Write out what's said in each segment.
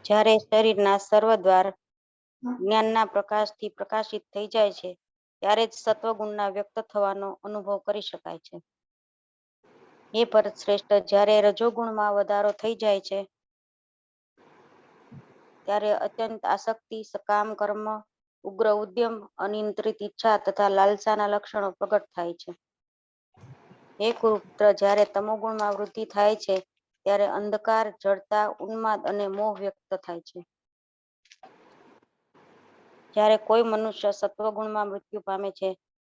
જ્યારે શરીરના સર્વ દ્વાર જ્ઞાનના પ્રકાશથી પ્રકાશિત થઈ જાય છે ત્યારે જ સત્વગુણના વ્યક્ત થવાનો અનુભવ કરી શકાય છે. એ પર શ્રેષ્ઠ, જ્યારે રજોગુણમાં વધારો થઈ જાય છે ત્યારે અત્યંત આસક્તિ, સકામ કર્મ, ઉગ્ર ઉદ્યમ, અનિયંત્રિત ઈચ્છા તથા લાલસાના લક્ષણો પ્રગટ થાય છે. હે કુરુપુત્ર, જ્યારે તમોગુણમાં વૃદ્ધિ થાય છે ત્યારે અંધકાર, જડતા, ઉન્માદ અને મોહ વ્યક્ત થાય છે. જ્યારે કોઈ મનુષ્ય સત્વગુણમાં મૃત્યુ પામે છે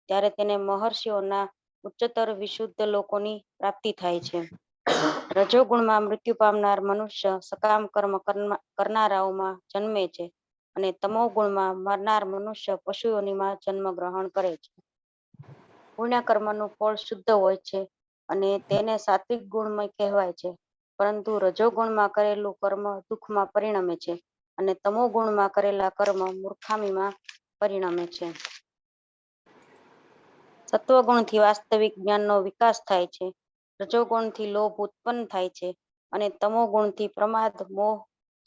ત્યારે તેને મહર્ષિઓના ઉચ્ચતર વિશુદ્ધ લોકોની પ્રાપ્તિ થાય છે. રજોગુણમાં મૃત્યુ પામનાર મનુષ્ય સકામ કર્મ કરનારાઓમાં જન્મે છે અને તમોગુણમાં મરનાર મનુષ્ય પશુઓનીમાં જન્મ ગ્રહણ કરે છે. પુણ્ય કર્મનું ફળ શુદ્ધ હોય છે અને તેને સાત્વિક ગુણમય કહેવાય છે, પરંતુ રજોગુણમાં કરેલું કર્મ દુઃખમાં પરિણમે છે અને તમોગુણમાં કરેલા કર્મ મૂર્ખામીમાં પરિણમે છે. સત્વગુણથી વાસ્તવિક જ્ઞાનનો વિકાસ થાય છે, રજોગુણથી લોભ ઉત્પન્ન થાય છે અને તમોગુણથી પ્રમાદ, મોહ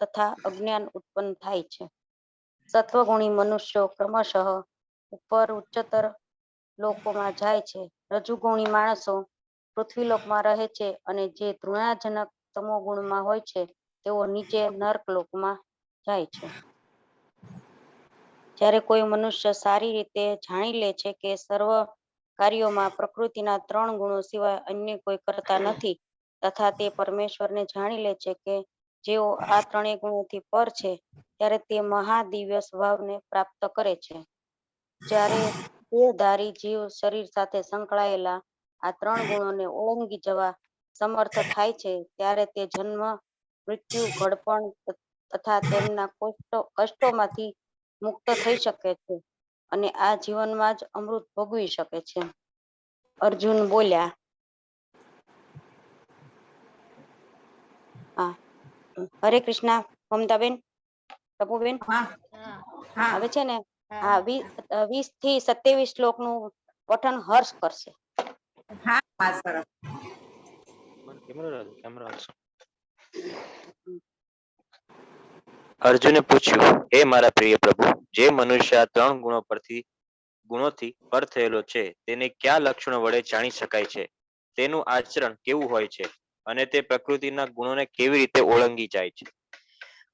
તથા અજ્ઞાન ઉત્પન્ન થાય છે. સત્વગુણી મનુષ્યો ક્રમશઃ ઉપર ઉચ્ચતર લોકોમાં જાય છે. રજોગુણી માણસો પૃથ્વીલોકમાં રહે છે અને જે તૃણાજનક તમોગુણમાં હોય છે તેઓ નીચે નર્ક લોકમાં જાય છે. જ્યારે કોઈ મનુષ્ય સારી રીતે જાણી લે છે કે સર્વ કાર્યોમાં પ્રકૃતિના 3 ગુણો સિવાય અન્ય કોઈ કરતા નથી તથા તે પરમેશ્વરને જાણી લે છે કે જેઓ આ 3 ગુણોથી પર છે, ત્યારે તે મહાદિવ્ય સ્વભાવને પ્રાપ્ત કરે છે. જ્યારે દેહધારી જીવ શરીર સાથે સંકળાયેલા આ 3 ગુણોને ઓળંગી જવા સમર્થ થાય છે ત્યારે તે જન્મ, મૃત્યુ, ઘડપણ તથા તેમના કષ્ટોમાંથી મુક્ત થઈ શકે છે અને આ જીવનમાં જ અમૃત ભોગવી શકે છે. અર્જુન બોલ્યા, હા, હરે કૃષ્ણ. મમતાબેન, ટપુબેન હવે છે ને, હા, 20 થી 27 શ્લોકનું પઠન હર્ષ કરશે. અર્જુને પૂછ્યું, હે મારા પ્રિય પ્રભુ, જે મનુષ્ય આ 3 ગુણોથી પર થયેલો છે તેને કયા લક્ષણો વડે જાણી શકાય છે? તેનું આચરણ કેવું હોય છે અને તે પ્રકૃતિના ગુણોને કેવી રીતે ઓળંગી જાય છે?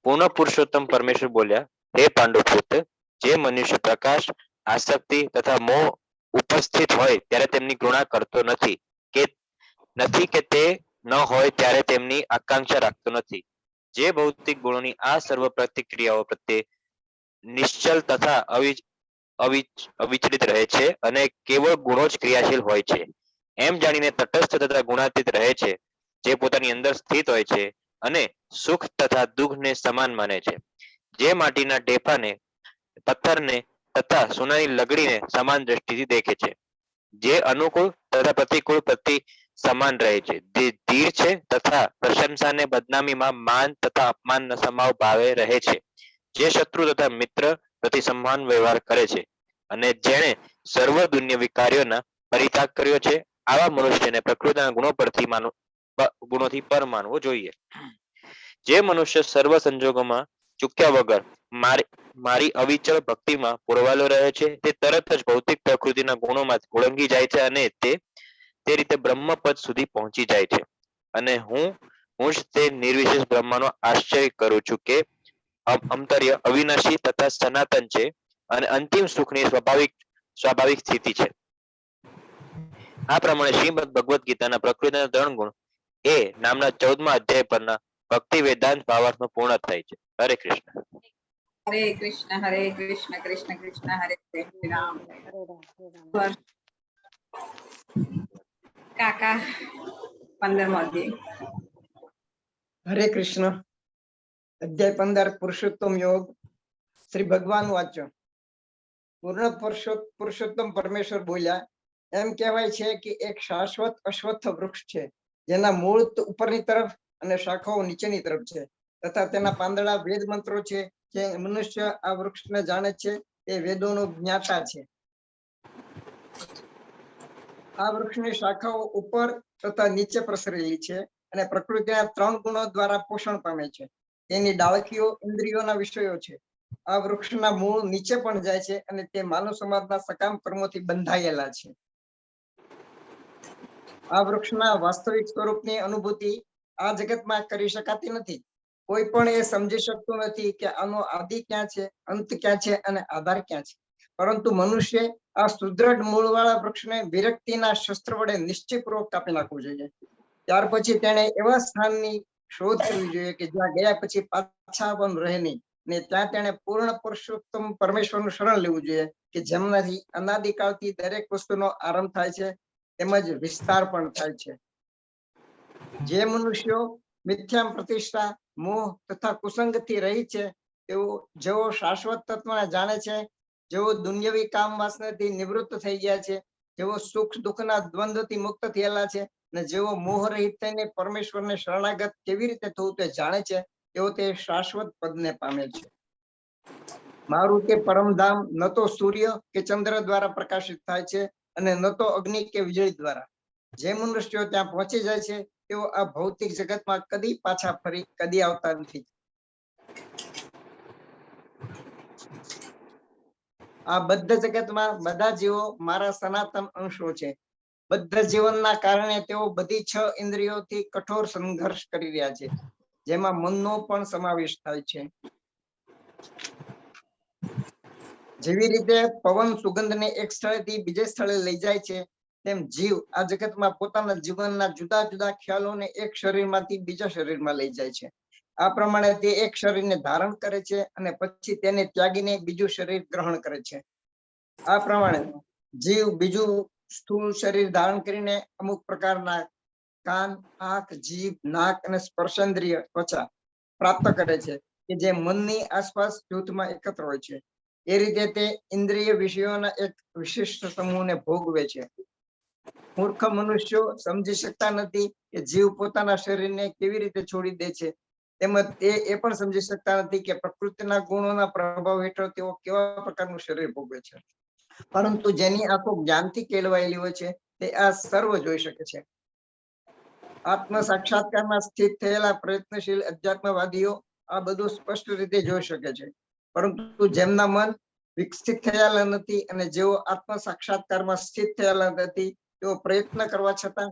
પૂર્ણ પુરુષોત્તમ પરમેશ્વર બોલ્યા, હે પાંડુપુત્ર, જે મનુષ્ય પ્રકાશ, આસક્તિ તથા મોહ ઉપસ્થિત હોય ત્યારે તેમની ઘૃણા કરતો નથી કે તે ન હોય ત્યારે તેમની આકાંક્ષા રાખતો નથી, જે ભૌતિક ગુણોની આ સર્વ પ્રતિક્રિયાઓ પ્રત્યે નિશ્ચલ તથા અવિચલિત રહે છે અને કેવળ ગુણો જ ક્રિયાશીલ હોય છે, એમ જાણીને તટસ્થ તથા ગુણાતીત રહે છે, જે પોતાની અંદર સ્થિત હોય છે અને સુખ તથા દુઃખને સમાન માને છે, જે માટીના ઢેફાને, પથ્થરને તથા સોનાની લગડીને સમાન દ્રષ્ટિથી દેખે છે, જે અનુકૂળ તથા પ્રતિકૂળ પ્રતિ સમાન રહે છે, જે ધીર છે તથા પ્રશંસાને બદનામીમાં માન તથા અપમાન સમાવ ભાવે રહે છે, જે શત્રુ તથા મિત્ર પ્રતિ સમાન વ્યવહાર કરે છે અને જેણે સર્વ દુન્યવી કાર્યોના પરિત્યાગ કર્યો છે, આવા મનુષ્યને પ્રકૃતિના ગુણોથી પર માનવો જોઈએ. જે મનુષ્ય સર્વ સંજોગોમાં ચૂક્યા વગર મારી અવિચળ ભક્તિમાં પુરવાયેલો રહે છે, તે તરત જ ભૌતિક પ્રકૃતિના ગુણોમાં ઓળંગી જાય છે અને તે રીતે બ્રહ્મપદ સુધી પહોંચી જાય છે. અને હું જ તે નિર્વિશેષ બ્રહ્માનો આશ્ચર્ય કરું છું કે અંતર્ય અવિનાશી તથા સનાતન છે અને અંતિમ સુખની સ્વાભાવિક સ્થિતિ છે. આ પ્રમાણે શ્રીમદ ભગવદ્ ગીતાના પ્રકૃતિના 3 ગુણ એ નામના 14મા અધ્યાય પરના ભક્તિ વેદાંત ભાવાર્થનો પૂર્ણ થાય છે. હરે કૃષ્ણ. હરે કૃષ્ણ, હરે કૃષ્ણ, કૃષ્ણ કૃષ્ણ હરે હરે રામ. કાકા 15મો અધ્યાય. હરે કૃષ્ણ. અધ્યાય 15 પુરુષોત્તમ યોગ. શ્રી ભગવાન વાચ્ય. પૂર્ણ પુરુષોત્તમ પરમેશ્વર બોલ્યા, એમ કહેવાય છે કે એક શાશ્વત અશ્વત્થ વૃક્ષ છે, જેના મૂળ ઉપરની તરફ અને શાખાઓ નીચેની તરફ છે, તથા તેના પાંદડા વેદ મંત્રો છે. જે મનુષ્ય આ વૃક્ષને જાણે છે તે વેદોનો જ્ઞાતા છે. આ વૃક્ષની શાખાઓ ઉપર તથા નીચે પ્રસરેલી છે અને પ્રકૃતિના 3 ગુણો દ્વારા પોષણ પામે છે. તેની ડાળખીઓ ઇન્દ્રિયોના વિષયો છે. આ વૃક્ષના મૂળ નીચે પણ જાય છે અને તે માનવ સમાજના સકામ કર્મોથી બંધાયેલા છે. આ વૃક્ષના વાસ્તવિક સ્વરૂપની અનુભૂતિ આ જગતમાં કરી શકાતી નથી. કોઈ પણ એ સમજી શકતું નથી કે આનો આદિ ક્યાં છે, અંત ક્યાં છે અને આધાર ક્યાં છે. પરંતુ મનુષ્ય આ સુદ્રઢ મૂળવાળા વૃક્ષને વિરક્તિના શસ્ત્ર વડે નિશ્ચયપૂર્વક કાપી નાખવું જોઈએ. ત્યાર પછી તેણે એવા સ્થાનની શોધ કરવી જોઈએ કે જ્યાં ગયા પછી પાછા આવવાનું રહે નહીં, ને ત્યાં તેણે પૂર્ણ પુરુષોત્તમ પરમેશ્વરનું શરણ લેવું જોઈએ કે જેમનાથી અનાદિકાળથી દરેક વસ્તુનો આરંભ થાય છે તેમજ વિસ્તાર પણ થાય છે. જે મનુષ્યો મિથ્યા પ્રતિષ્ઠા, મોહ તથા કુસંગથી રહી છે, જેઓ શાશ્વત તત્વને જાણે છે, જેઓ દુન્યવી કામ વાસનાથી નિવૃત્ત થઈ ગયા છે, જેઓ સુખ દુઃખના દ્વંદ્વથી મુક્ત થયેલા છે, અને જેઓ મોહ રહિત થઈને પરમેશ્વરને શરણાગત કેવી રીતે થવું તે જાણે છે, તેઓ તે શાશ્વત પદને પામે છે. મારું તે પરમધામ ન તો સૂર્ય કે ચંદ્ર દ્વારા પ્રકાશિત થાય છે અને ન તો અગ્નિ કે વીજળી દ્વારા. જે મનુષ્યો ત્યાં પહોંચી જાય છે તેઓ આ ભૌતિક જગતમાં કદી પાછા ફરી કદી આવતા નથી. આ બદ્ધ જગતમાં બધા જીવો મારા સનાતન અંશો છે. બદ્ધ જીવનના કારણે તેઓ બધી 6 ઇન્દ્રિયોથી કઠોર સંઘર્ષ કરી રહ્યા છે, જેમાં મનનો પણ સમાવેશ થાય છે. જેવી રીતે પવન સુગંધને એક સ્થળેથી બીજે સ્થળે લઈ જાય છે, તેમ જીવ આ જગતમાં પોતાના જીવનના જુદા જુદા ખ્યાલોને એક શરીરમાંથી બીજા શરીરમાં લઈ જાય છે. આ પ્રમાણે તે એક શરીરને ધારણ કરે છે અને પછી તેને ત્યાગીને બીજું શરીર ગ્રહણ કરે છે. આ પ્રમાણે જીવ બીજું સ્થૂળ શરીર ધારણ કરીને અમુક પ્રકારના કાન, આંખ, જીભ, નાક અને સ્પર્શેન્દ્રિય ત્વચા પ્રાપ્ત કરે છે કે જે મનની આસપાસ જૂથમાં એકત્ર હોય છે. એ રીતે તે ઇન્દ્રિય વિષયોના એક વિશિષ્ટ સમૂહને ભોગવે છે. મૂર્ખ મનુષ્યો સમજી શકતા નથી કે જીવ પોતાના શરીરને કેવી રીતે છોડી દે છે, તેમજ તે એ પણ સમજી શકતા નથી કે પ્રકૃતિના ગુણોના પ્રભાવ હેઠળ તેઓ કેવા પ્રકારનું શરીર ભોગવે છે. પરંતુ જેની આંખો જ્ઞાનથી કેળવાયેલી હોય છે તે આ સર્વ જોઈ શકે છે. આત્મ સાક્ષાત્કારમાં સ્થિત થયેલા પ્રયત્નશીલ અધ્યાત્મવાદીઓ આ બધું સ્પષ્ટ રીતે જોઈ શકે છે, પરંતુ જેમના મન વિકસિત થયેલા નથી અને જેઓ આત્મ સાક્ષાત્કારમાં સ્થિત થયેલા નથી, તેઓ પ્રયત્ન કરવા છતાં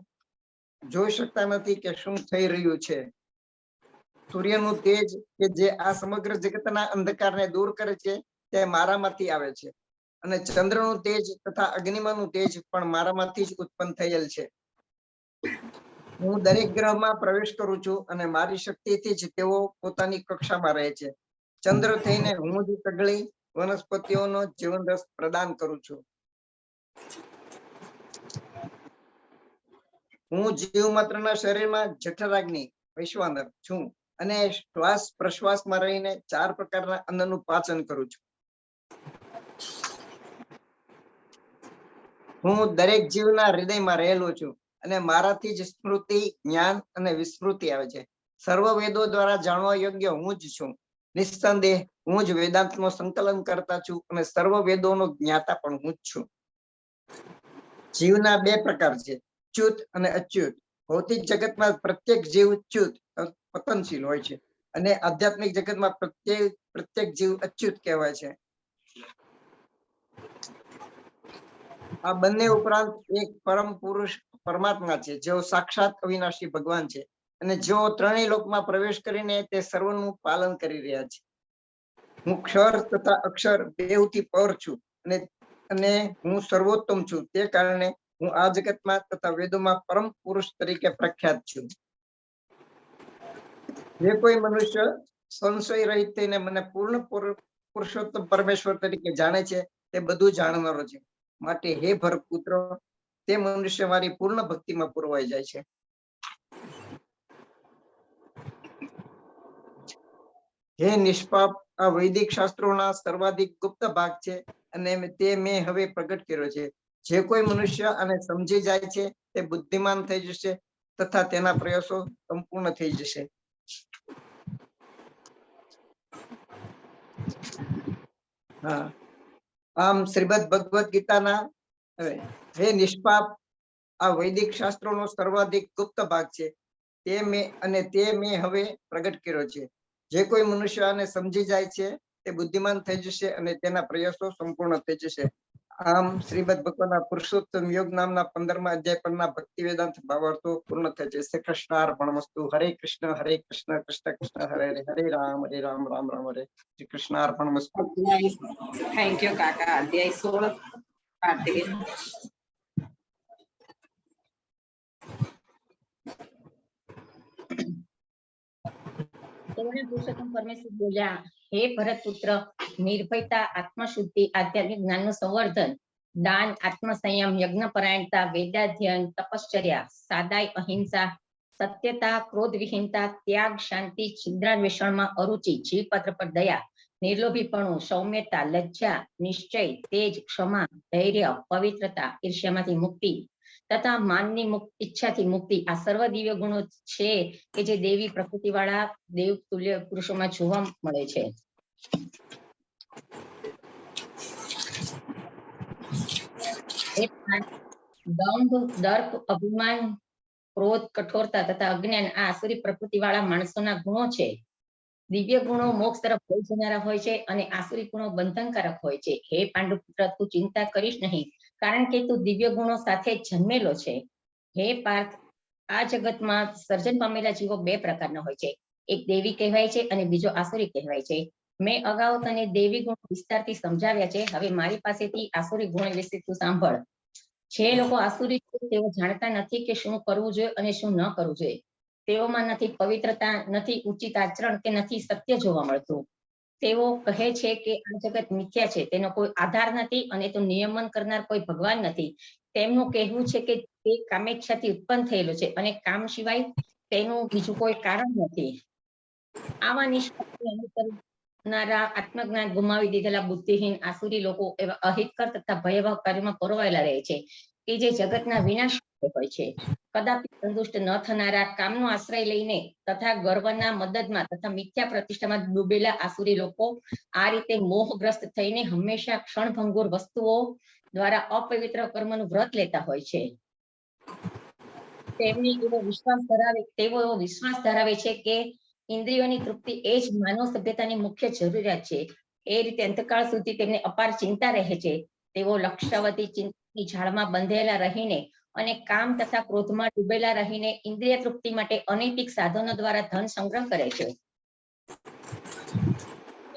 જોઈ શકતા નથી કે શું થઈ રહ્યું છે. સૂર્યનું તેજ કે જે આ સમગ્ર જગતના અંધકારને દૂર કરે છે તે મારામાંથી આવે છે, અને ચંદ્રનું તેજ તથા અગ્નિમાનું તેજ પણ મારામાંથી જ ઉત્પન્ન થયેલ છે. હું દરેક ગ્રહમાં પ્રવેશ કરું છું અને મારી શક્તિથી જ તેઓ પોતાની કક્ષામાં રહે છે. ચંદ્ર થઈને હું જ સગળી વનસ્પતિઓનો જીવન રસ પ્રદાન કરું છું. હું જીવ માત્રના શરીરમાં જઠરાગ્નિ વૈશ્વાનર છું અને શ્વાસ પ્રશ્વાસમાં રહીને 4 પ્રકારના અન્નનું પાચન કરું છું. હું દરેક જીવના હૃદયમાં રહેલો છું અને મારાથી જ સ્મૃતિ, જ્ઞાન અને વિસ્મૃતિ આવે છે. સર્વ વેદો દ્વારા જાણવા યોગ્ય હું જ છું. નિસ્સંદેહ હું જ વેદાંતનું સંકલન કરતા છું અને સર્વ વેદોનો જ્ઞાતા પણ હું જ છું. જીવના 2 પ્રકાર છે, ચ્યુત અને અચ્યુત. ભૌતિક જગતમાં પ્રત્યેક જીવ ચ્યુત પતનશીલ હોય છે અને આધ્યાત્મિક જગતમાં પ્રત્યેક જીવ અચ્યુત કહેવાય છે. આ બંને ઉપરાંત એક પરમ પુરુષ પરમાત્મા છે, જેઓ સાક્ષાત અવિનાશી ભગવાન છે અને જેઓ ત્રણેય લોકમાં પ્રવેશ કરીને તે સર્વનું પાલન કરી રહ્યા છે. હું ક્ષર તથા અક્ષર બેઉથી પર છું અને હું સર્વોત્તમ છું. તે કારણે હું આ જગતમાં તથા વેદોમાં પરમ પુરુષ તરીકે પ્રખ્યાત છું. જે કોઈ મનુષ્ય સંશય રહિત થઈને મને પૂર્ણ પુરુષોત્તમ પરમેશ્વર તરીકે જાણે છે તે બધું જાણનારો છે. માટે હે ભરતપુત્ર, તે મનુષ્ય મારી પૂર્ણ ભક્તિમાં પુરવાઈ જાય છે. હે નિષ્પાપ, આ વૈદિક શાસ્ત્રોના સર્વાધિક ગુપ્ત ભાગ છે અને તે મેં હવે પ્રગટ કર્યો છે. જે કોઈ મનુષ્ય આને સમજી જાય છે તે બુદ્ધિમાન થઈ જશે તથા તેના પ્રયાસો સંપૂર્ણ થઈ જશે. હા, આમ શ્રીમદ ભગવદ ગીતાના હે નિષ્પાપ, આ વૈદિક શાસ્ત્રોનો સર્વાધિક ગુપ્ત ભાગ છે તે મેં હવે પ્રગટ કર્યો છે. જે કોઈ મનુષ્ય આને સમજી જાય છે તે બુદ્ધિમાન થઈ જશે અને તેના પ્રયાસો સંપૂર્ણ થઈ જશે. આમ શ્રીમદ ભગવાનના પુરુષોત્તમ યોગ નામના 15મા અધ્યાય પરના ભક્તિ વેદાંત ભાવાર્થો પૂર્ણ થાય છે. શ્રી કૃષ્ણાર્પણમસ્તુ. હરે કૃષ્ણ કૃષ્ણ કૃષ્ણ હરે હરે, હરે રામ રામ રામ હરે. શ્રી કૃષ્ણાર્પણમસ્તુ. થેન્ક યુ કાકા. અધ્યાય 16 કાર્તિકેય. તેમણે પુરુષોત્તમ પરમેશ્વર બોલ્યા, હે ભરત પુત્ર, નિર્ભયતા, આત્મશુદ્ધિ, આધ્યાત્મિક જ્ઞાનનું સંવર્ધન, દાન, આત્મસંયમ, યજ્ઞપરાયણતા, વેદાધ્યયન, તપશ્ચર્યા, સાદાઈ, અહિંસા, સત્યતા, ક્રોધ વિહીનતા, ત્યાગ, શાંતિ, છિદ્રાન્વેષણમાં અરુચિ, જીવપત્ર પર દયા, નિર્લોભીપણું, સૌમ્યતા, લજ્જા, નિશ્ચય, તેજ, ક્ષમા, ધૈર્ય, પવિત્રતા, ઈર્ષ્યામાંથી મુક્તિ તથા માનની ઈચ્છાથી મુક્તિ, આ સર્વ દિવ્ય ગુણો છે કે જે દેવી પ્રકૃતિ વાળા દેવ તુલ્ય પુરુષોમાં જોવા મળે છે. દંભ, દર્પ, અભિમાન, ક્રોધ, કઠોરતા તથા અજ્ઞાન આ આસુરી પ્રકૃતિ વાળા માણસોના ગુણો છે. દિવ્ય ગુણો મોક્ષ તરફ લઈ જનારા હોય છે અને આસુરી ગુણો બંધનકારક હોય છે. હે પાંડુ પુત્ર, તું ચિંતા કરીશ નહીં, કારણ કે તું દિવ્ય ગુણો સાથે જન્મેલો છે. હે પાર્થ, આ જગતમાં સર્જન પામેલા જીવો બે પ્રકારના હોય છે. એક દેવી કહેવાય છે અને બીજો આસુરી કહેવાય છે. મેં અગાઉ તને દેવી ગુણ વિસ્તારથી સમજાવ્યા છે. હવે મારી પાસેથી આસુરી ગુણ વિશે તું સાંભળ. જે લોકો આસુરી છે તેઓ જાણતા નથી કે શું કરવું જોઈએ અને શું ન કરવું જોઈએ. તેઓમાં નથી પવિત્રતા, નથી ઉચિત આચરણ કે નથી સત્ય જોવા મળતું. તેઓ કહે છે કે આ જગત મિથ્યા છે, તેનો કોઈ આધાર નથી અને તો નિયમન કરનાર કોઈ ભગવાન નથી. તેમનું કહેવું છે કે તે કામેચ્છાથી ઉત્પન્ન થયેલું છે અને કામ સિવાય તેનું બીજું કોઈ કારણ નથી. આવા નિષ્કર્ષને અનુસરનારા આત્મજ્ઞાન ગુમાવી દીધેલા બુદ્ધિહીન આસુરી લોકો એવા અહિતકર તથા ભયાવહ કાર્યમાં પરોવાયેલા રહે છે કે જે જગતના વિનાશ હોય છે. કદાપી સંતુષ્ટ ન થનારા, કામનો આશ્રય લઈને તથા ગર્વના મદદમાં તથા મિથ્યા પ્રતિષ્ઠામાં ડૂબેલા આસુરી લોકો આ રીતે મોહગ્રસ્ત થઈને હંમેશા ક્ષણભંગુર વસ્તુઓ દ્વારા અપવિત્ર કર્મનું વ્રત લેતા હોય છે. તેવો એવો વિશ્વાસ ધરાવે છે કે ઇન્દ્રિયોની તૃપ્તિ એ જ માનવ સભ્યતાની મુખ્ય જરૂરિયાત છે. એ રીતે અંતકાળ સુધી તેમને અપાર ચિંતા રહે છે. તેઓ લક્ષાવતી ચિંતાની ઝાડમાં બંધેલા રહીને અને કામ તથા ક્રોધમાં ડૂબેલા રહીને ઇન્દ્રિય તૃપ્તિ માટે અનૈતિક સાધનો દ્વારા ધન સંગ્રહ કરે છે.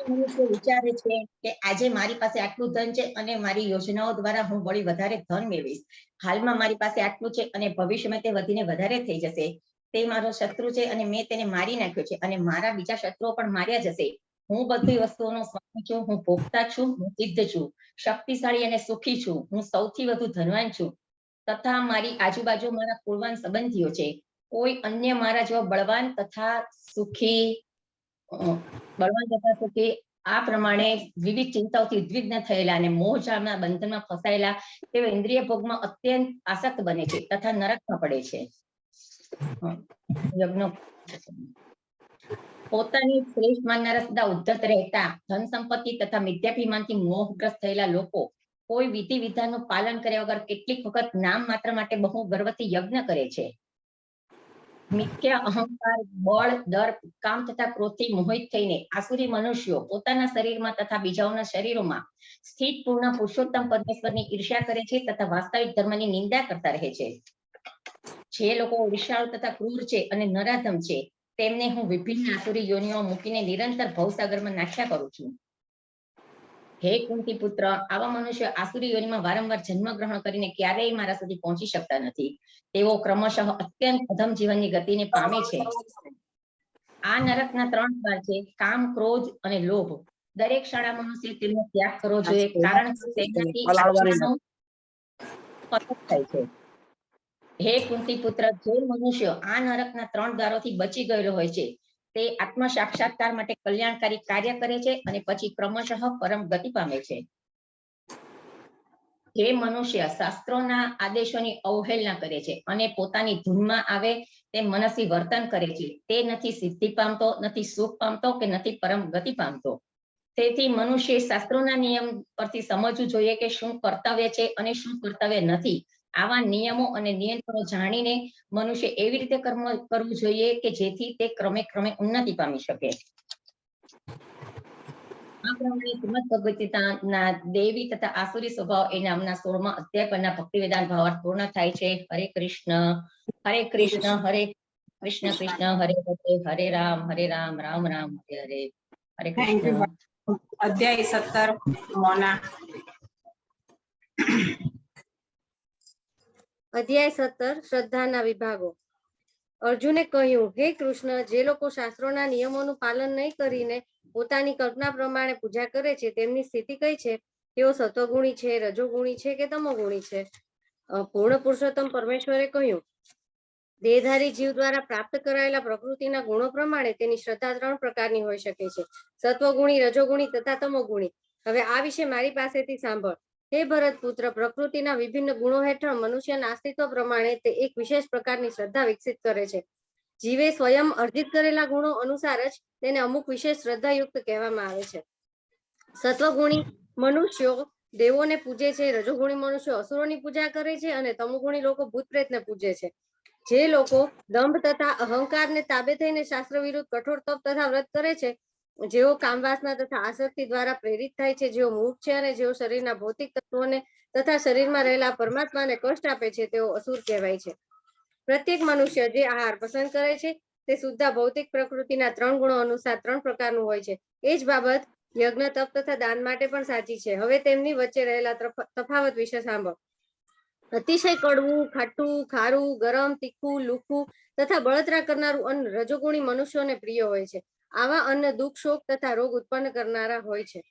મનુષ્ય વિચારે છે કે આજે મારી પાસે આટલું ધન છે અને મારી યોજનાઓ દ્વારા હું વળી વધારે ધન મેળવીશ. હાલમાં મારી પાસે આટલું છે અને ભવિષ્યમાં તે વધીને વધારે થઈ જશે. તે મારો શત્રુ છે અને મેં તેને મારી નાખ્યો છે અને મારા બીજા શત્રુઓ પણ માર્યા જશે. હું બધી વસ્તુઓનો સ્વામી છું, હું ભોગતા છું, હું સિદ્ધ છું, શક્તિશાળી અને સુખી છું, હું સૌથી વધુ ધનવાન છું તથા મારી આજુબાજુ મારા કુળવાન સંબંધીઓ છે. કોઈ અન્ય મારા જેવા બળવાન તથા સુખી આ પ્રમાણે વિવિધ ચિંતાઓથી ઉદ્વિગ્ન થયેલા અને મોહજાળના બંધનમાં ફસાયેલા તેઓ ઇન્દ્રિય ભોગમાં અત્યંત આસક્ત બને છે તથા નરકમાં પડે છે. પોતાની શ્રેષ્ઠ માનનારા સદા ઉદ્ધત રહેતા, ધન સંપત્તિ તથા મિથ્યાભિમાનથી મોહગ્રસ્ત થયેલા લોકો કોઈ વિધિ વિધાનનું પાલન કર્યા વગર કેટલીક વખત નામ માત્ર માટે બહુ ગર્વથી યજ્ઞ કરે છે. મિથ્યા અહંકાર, બળ, દર્પ, કામ તથા ક્રોધથી મોહિત થઈને આસુરી મનુષ્યો પોતાના શરીરમાં તથા બીજાઓના શરીરોમાં સ્થિત પૂર્ણ પુરુષોત્તમ પરમેશ્વરની ઈર્ષ્યા કરે છે તથા વાસ્તવિક ધર્મની નિંદા કરતા રહે છે. જે લોકો વિશાળ તથા ક્રૂર છે અને નરાધમ છે તેમને હું વિભિન્ન આસુરી યોનિઓ મૂકીને નિરંતર ભવસાગરમાં નાખ્યા કરું છું. હે કુંતી પુત્ર, આવા મનુષ્ય આસુરી યોનિમાં વારંવાર જન્મ ગ્રહણ કરીને ક્યારેય મારા સુધી પહોંચી શકતા નથી. તેઓ ક્રમશઃ અત્યંત અધમ જીવનની ગતિને પામે છે. આ નરકના 3 દ્વાર છે: કામ, ક્રોધ અને લોભ. દરેક શાળા મનુષ્ય તેનો ત્યાગ કરવો જોઈએ, કારણ કે તેનાથી આત્માનો પતન થાય છે. હે કુંતી પુત્ર, જે મનુષ્ય આ નરકના 3 દ્વારોથી બચી ગયેલો હોય છે તે આત્મ સાક્ષાત્કાર માટે કલ્યાણકારી કાર્ય કરે છે અને પછી ક્રમશઃ પરમ ગતિ પામે છે. જે મનુષ્ય શાસ્ત્રોના આદેશોની અવહેલના કરે છે અને પોતાની ધૂનમાં આવે તે મનસ્વી વર્તન કરે છે તે નથી સિદ્ધિ પામતો, નથી સુખ પામતો કે નથી પરમ ગતિ પામતો. તેથી મનુષ્ય શાસ્ત્રોના નિયમ પરથી સમજવું જોઈએ કે શું કર્તવ્ય છે અને શું કર્તવ્ય નથી. આવા નિયમો અને નિયંત્રણો જાણીને મનુષ્ય એવી રીતે કર્મ કરવું જોઈએ કે જેથી તે ક્રમે ક્રમે ઉન્નતિ પામી શકે. આ પ્રમાણે શ્રીમદ ભગવદ ગીતાના દેવી તથા આસુરી સ્વભાવ એ નામના 16મા અધ્યાય પરના ભક્તિવેદાંત ભાવાર્થ પૂર્ણ થાય છે. હરે કૃષ્ણ હરે કૃષ્ણ હરે કૃષ્ણ કૃષ્ણ હરે હરે રામ રામ રામ હરે હરે. હરે થેન્ક યુ. કૃષ્ણ. અધ્યાય 17 મોના. અધ્યાય 17 શ્રદ્ધાના વિભાગો. અર્જુને કહ્યું, હે કૃષ્ણ, જે લોકો શાસ્ત્રોના નિયમોનું પાલન નહીં કરીને પોતાની કલ્પના પ્રમાણે પૂજા કરે છે તેમની સ્થિતિ કઈ છે? તેઓ સત્વગુણી છે, રજોગુણી છે કે તમોગુણી છે? પૂર્ણ પુરુષોત્તમ પરમેશ્વરે કહ્યું, દેહધારી જીવ દ્વારા પ્રાપ્ત કરાયેલા પ્રકૃતિના ગુણો પ્રમાણે તેની શ્રદ્ધા 3 પ્રકારની હોઈ શકે છે: સત્વગુણી, રજોગુણી તથા તમોગુણી. હવે આ વિશે મારી પાસેથી સાંભળ. હે ભરત પુત્ર, પ્રકૃતિના વિભિન્ન ગુણો હેઠળ મનુષ્યના અસ્તિત્વ પ્રમાણે તે એક વિશેષ પ્રકારની શ્રદ્ધા વિકસિત કરે છે. જીવે સ્વયં અર્જિત કરેલા ગુણો અનુસાર જ તેને અમુક વિશેષ શ્રદ્ધાયુક્ત કહેવામાં આવે છે. સત્વગુણી મનુષ્યો દેવોને પૂજે છે, રજોગુણી મનુષ્યો અસુરોની પૂજા કરે છે અને તમોગુણી લોકો ભૂત પ્રેતને પૂજે છે. જે લોકો દંભ તથા અહંકારને તાબે થઈને શાસ્ત્ર વિરુદ્ધ કઠોર તપ તથા વ્રત કરે છે, જેઓ કામવાસના તથા આસક્તિ દ્વારા પ્રેરિત થાય છે, જેઓ મૂર્ખ છે અને જેઓ શરીરના ભૌતિક તત્વોને તથા શરીરમાં રહેલા પરમાત્માને કષ્ટ આપે છે, તેઓ અસુર કહેવાય છે. પ્રત્યેક મનુષ્ય જે આહાર પસંદ કરે છે તે શુદ્ધ ભૌતિક પ્રકૃતિના 3 ગુણો અનુસાર 3 પ્રકારનું હોય છે. એ જ બાબત યજ્ઞ, તપ તથા દાન માટે પણ સાચી છે. હવે તેમની વચ્ચે રહેલા તફાવત વિશે સાંભળ. અતિશય કડવું, ખાટું, ખારું, ગરમ, તીખું, લુખું તથા બળતરા કરનારું અન્ન રજોગુણી મનુષ્યોને પ્રિય હોય છે. આવા અન્ન દુઃખ, શોક તથા રોગ ઉત્પન્ન કરનારા હોય છે.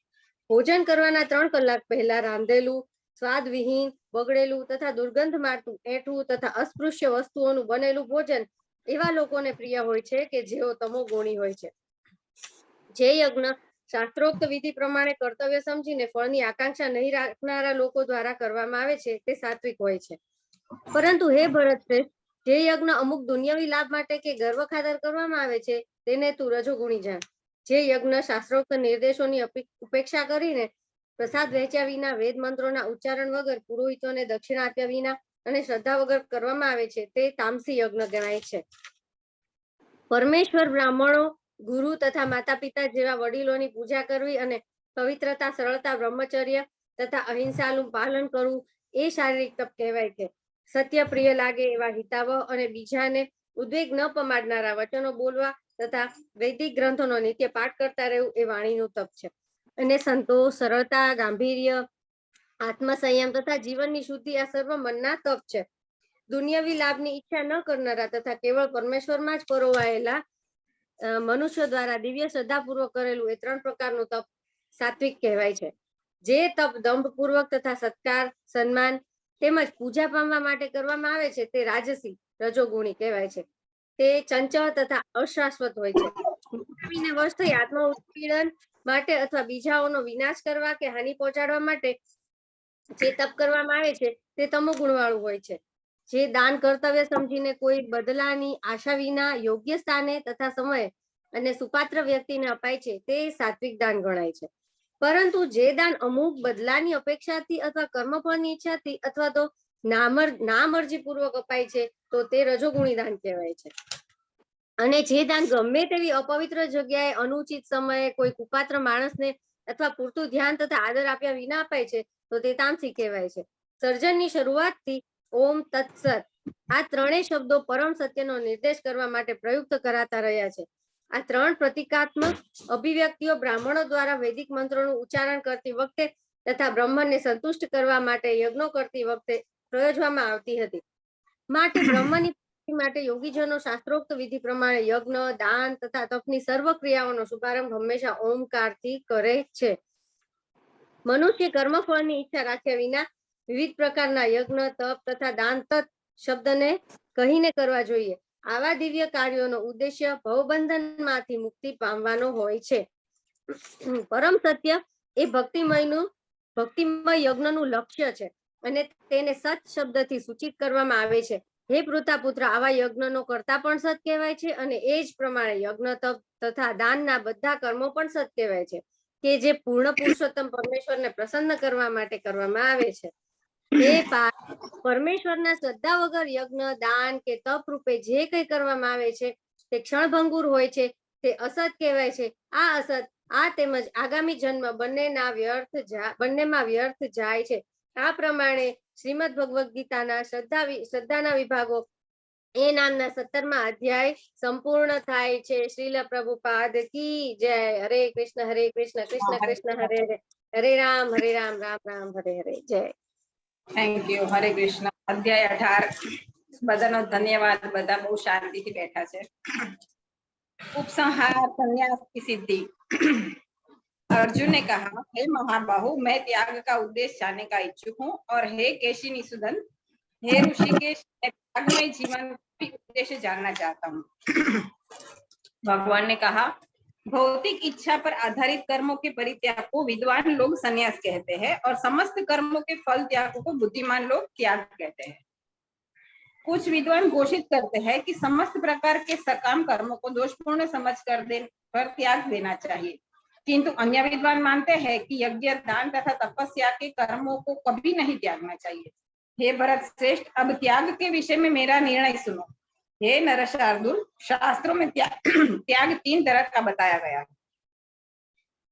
ભોજન કરવાના 3 કલાક પહેલા રાંધેલું, સ્વાદવિહીન, બગડેલું તથા દુર્ગંધ મારતું, એઠું તથા અસ્પૃશ્ય વસ્તુઓનું બનેલું ભોજન એવા લોકોને પ્રિય હોય છે કે જેઓ તમોગુણી હોય છે. જે યજ્ઞ શાસ્ત્રોક્ત વિધિ પ્રમાણે કર્તવ્ય સમજીને ફળની આકાંક્ષા નહીં રાખનારા લોકો દ્વારા કરવામાં આવે છે તે સાત્વિક હોય છે. પરંતુ હે ભરત શ્રેષ્ઠ, જે યજ્ઞ અમુક દુનિયાવી લાભ માટે કે ગર્વ ખાતર કરવામાં આવે છે તેને તું રજોગુણી જાણ. જે યજ્ઞ શાસ્ત્રોક્ત નિર્દેશોની ઉપેક્ષા કરીને પ્રસાદ વહેંચ્યા વિના, વેદ મંત્રોના ઉચ્ચારણ વગર, પુરોહિતોને દક્ષિણા આપ્યા વિના અને શ્રદ્ધા વગર કરવામાં આવે છે તે તામસી યજ્ઞ ગણાય છે. પરમેશ્વર, બ્રાહ્મણો, ગુરુ તથા માતા પિતા જેવા વડીલોની પૂજા કરવી અને પવિત્રતા, સરળતા, બ્રહ્મચર્ય તથા અહિંસાનું પાલન કરવું એ શારીરિક તપ કહેવાય છે. સત્ય પ્રિય લાગે એવા હિતાવહ અને બીજાને ઉદ્વેગ ન પમાડનારા વચનો બોલવા તથા વૈદિક ગ્રંથોનો નિત્ય પાઠ કરતા રહેવું એ વાણીનું તપ છે. અને સંતોષ, સરળતા, ગાંભીર્ય, આત્મસંયમ તથા જીવનની શુદ્ધિ આ સર્વ મનના તપ છે. દુનિયાવી લાભની ઈચ્છા ન કરનારા તથા કેવળ પરમેશ્વરમાં જ પરોવાયેલા મનુષ્યો દ્વારા દિવ્ય શ્રદ્ધાપૂર્વક કરેલું એ 3 પ્રકારનું તપ સાત્વિક કહેવાય છે. જે તપ દંભપૂર્વક તથા સત્કાર, સન્માન તેમજ પૂજા પામવા માટે કરવામાં આવે છે તે રાજસી રજોગુણી કહેવાય છે. તે ચંચળ તથા અશાશ્વત હોય છે. વશ થઈ આત્મ ઉત્પીડન માટે અથવા બીજાઓનો વિનાશ કરવા કે હાનિ પહોંચાડવા માટે જે તપ કરવામાં આવે છે તે તમોગુણ વાળું હોય છે. જે દાન કર્તવ્ય સમજીને કોઈ બદલાની આશા વિના યોગ્ય સ્થાને તથા સમયે અને સુપાત્ર વ્યક્તિને અપાય છે તે સાત્વિક દાન ગણાય છે. પરંતુ જે દાન અમુક બદલાની અપેક્ષાથી અથવા કર્મફળની ઈચ્છાથી અથવા તો નામરજી પૂર્વક અપાય છે તો તે રજોગુણી દાન કહેવાય છે. અને જે દાન ગમે તેવી અપવિત્ર જગ્યાએ, અનુચિત સમયે, કોઈ કુપાત્ર માણસને અથવા પૂરતું ધ્યાન તથા આદર આપ્યા વિના અપાય છે તો તે તામસી કહેવાય છે. સર્જનની શરૂઆતથી ઓમ તત્સત આ 3 શબ્દો પરમ સત્યનો નિર્દેશ કરવા માટે પ્રયુક્ત કરાતા રહ્યા છે. આ 3 પ્રતિકાત્મક અભિવ્યક્તિઓ બ્રાહ્મણો દ્વારા વૈદિક મંત્રોનું ઉચ્ચારણ કરતી વખતે તથા બ્રહ્મને સંતુષ્ટ કરવા માટે યજ્ઞો કરતી વખતે પ્રયોજવામાં આવતી હતી. માટે બ્રહ્મની માટે યોગીજનો શાસ્ત્રોક્ત વિધિ પ્રમાણે યજ્ઞ, દાન તથા તપની સર્વ ક્રિયાઓનો શુભારંભ હંમેશા ઓમકારથી કરે છે. મનુષ્ય કર્મફળની ઈચ્છા રાખ્યા વિના વિવિધ પ્રકારના યજ્ઞ, તપ તથા દાન તત શબ્દને કહીને કરવા જોઈએ. આવા દિવ્ય કાર્યોનો ઉદ્દેશ્ય ભવબંધનમાંથી મુક્તિ પામવાનો હોય છે. પરમ સત્ય એ ભક્તિમય યજ્ઞનું લક્ષ્ય છે અને તેને સત શબ્દથી સૂચિત કરવામાં આવે છે. હે પૃથાપુત્ર, આવા યજ્ઞનો કરતા પણ સત કહેવાય છે અને એ જ પ્રમાણે યજ્ઞ, તપ તથા દાનના બધા કર્મો પણ સત કહેવાય છે કે જે પૂર્ણ પુરુષોત્તમ પરમેશ્વરને પ્રસન્ન કરવા માટે કરવામાં આવે છે. હે પાર્થ, પરમેશ્વરના શ્રદ્ધા વગર યજ્ઞ, દાન કે તપ રૂપે જે કંઈ કરવામાં આવે છે તે ક્ષણભંગુર હોય છે તે અસત કહેવાય છે. આ અસત આ તેમજ આગામી જન્મ બંનેમાં વ્યર્થ જાય છે. આ પ્રમાણે શ્રીમદ ભગવદ્ ગીતાના શ્રદ્ધાના વિભાગો એ નામના 17મા અધ્યાય સંપૂર્ણ થાય છે. શ્રીલ પ્રભુપાદ કી જય. હરે કૃષ્ણ કૃષ્ણ કૃષ્ણ હરે હરે, હરે રામ રામ રામ હરે હરે. જય. Thank you. હરે કૃષ્ણ. અધ્યાય 18 બધાનો ધન્યવાદ. બધા બહુ શાંતિથી બેઠા છે. उपसंहार संन्यास की सिद्धि। अर्जुन ने कहा, हे महाबाहु, मैं त्याग का उद्देश्य जानने का इच्छुक हूँ, और हे केशी निषूदन, हे ऋषिकेश, मैं त्यागमय जीवन का उद्देश्य जानना चाहता हूँ। भगवान ने कहा, भौतिक इच्छा पर आधारित कर्मों के परित्याग को विद्वान लोग संन्यास कहते हैं, और समस्त कर्मों के फल त्याग को बुद्धिमान लोग त्याग कहते हैं। कुछ विद्वान घोषित करते हैं कि समस्त प्रकार के सकाम कर्मों को दोषपूर्ण समझकर त्याग देना चाहिए, किंतु अन्य विद्वान मानते हैं कि यज्ञ, दान तथा तपस्या के कर्मों को कभी नहीं त्यागना चाहिए। हे भरत श्रेष्ठ, अब त्याग के विषय में मेरा निर्णय सुनो। हे नरशार्दूल, शास्त्रों में त्याग 3 तरह का बताया गया है।